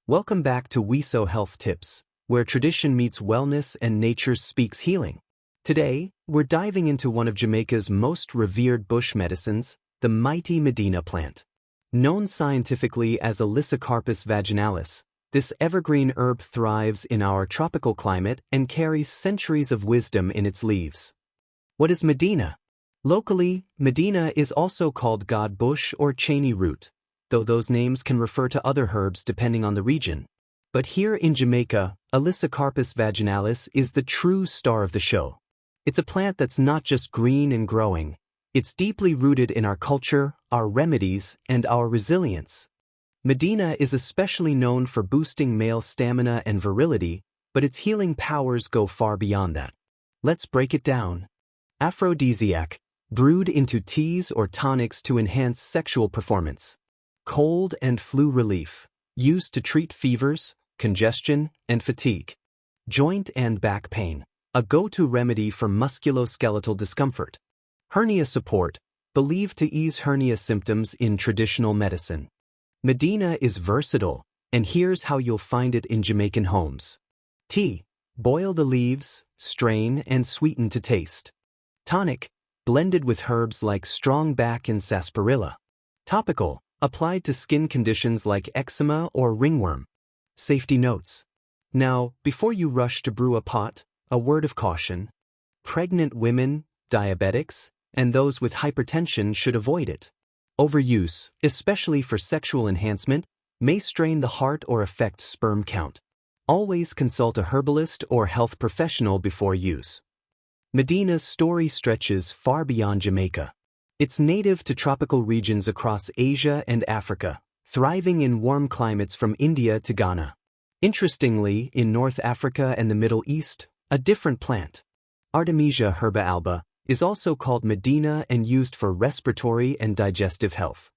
Welcome back to WeSo Health Tips, where tradition meets wellness and nature speaks healing. Today, we're diving into one of Jamaica's most revered bush medicines, the mighty Medina plant. Known scientifically as Alysocarpus vaginalis, this evergreen herb thrives in our tropical climate and carries centuries of wisdom in its leaves. What is Medina? Locally, Medina is also called god bush or cheney root, though those names can refer to other herbs depending on the region. But here in Jamaica, Alysocarpus vaginalis is the true star of the show. It's a plant that's not just green and growing, it's deeply rooted in our culture, our remedies, and our resilience. Medina is especially known for boosting male stamina and virility, but its healing powers go far beyond that. Let's break it down. Aphrodisiac, brewed into teas or tonics to enhance sexual performance. Cold and flu relief, used to treat fevers, congestion, and fatigue. Joint and back pain, a go-to remedy for musculoskeletal discomfort. Hernia support, believed to ease hernia symptoms in traditional medicine. Medina is versatile, and here's how you'll find it in Jamaican homes. Tea, boil the leaves, strain, and sweeten to taste. Tonic, blended with herbs like strongback and sarsaparilla. Topical, applied to skin conditions like eczema or ringworm. Safety notes. Now, before you rush to brew a pot, a word of caution. Pregnant women, diabetics, and those with hypertension should avoid it. Overuse, especially for sexual enhancement, may strain the heart or affect sperm count. Always consult a herbalist or health professional before use. Medina's story stretches far beyond Jamaica. It's native to tropical regions across Asia and Africa, thriving in warm climates from India to Ghana. Interestingly, in North Africa and the Middle East, a different plant, Artemisia herba alba, is also called Medina and used for respiratory and digestive health.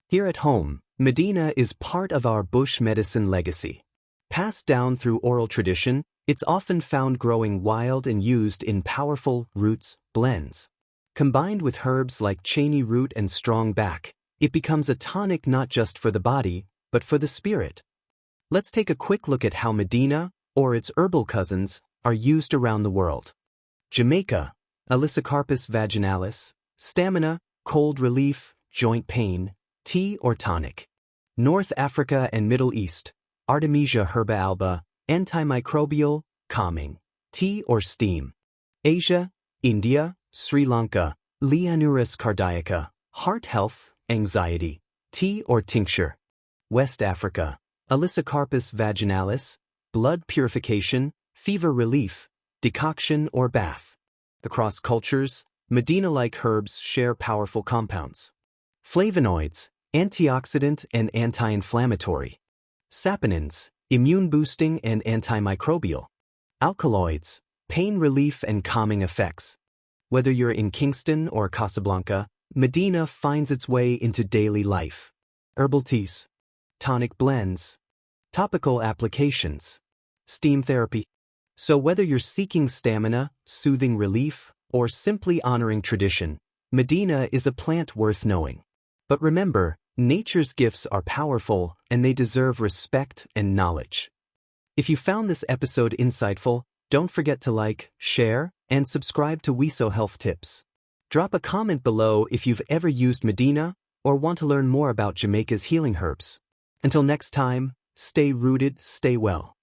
Here at home, Medina is part of our bush medicine legacy. Passed down through oral tradition, it's often found growing wild and used in powerful roots blends. Combined with herbs like cheney root and strongback, it becomes a tonic not just for the body, but for the spirit. Let's take a quick look at how Medina, or its herbal cousins, are used around the world. Jamaica, Alysocarpus vaginalis, stamina, cold relief, joint pain, tea or tonic. North Africa and Middle East, Artemisia herba alba, antimicrobial, calming, tea or steam. Asia, India, Sri Lanka, Lianuris cardiaca, heart health, anxiety, tea or tincture. West Africa, Alysocarpus vaginalis, blood purification, fever relief, decoction or bath. Across cultures, Medina-like herbs share powerful compounds. Flavonoids, antioxidant and anti-inflammatory. Saponins, immune-boosting and antimicrobial. Alkaloids, pain relief and calming effects. Whether you're in Kingston or Casablanca, Medina finds its way into daily life. Herbal teas, tonic blends, topical applications, steam therapy. So whether you're seeking stamina, soothing relief, or simply honoring tradition, Medina is a plant worth knowing. But remember, nature's gifts are powerful and they deserve respect and knowledge. If you found this episode insightful, don't forget to like, share, and subscribe to WeSo Health Tips. Drop a comment below if you've ever used Medina or want to learn more about Jamaica's healing herbs. Until next time, stay rooted, stay well.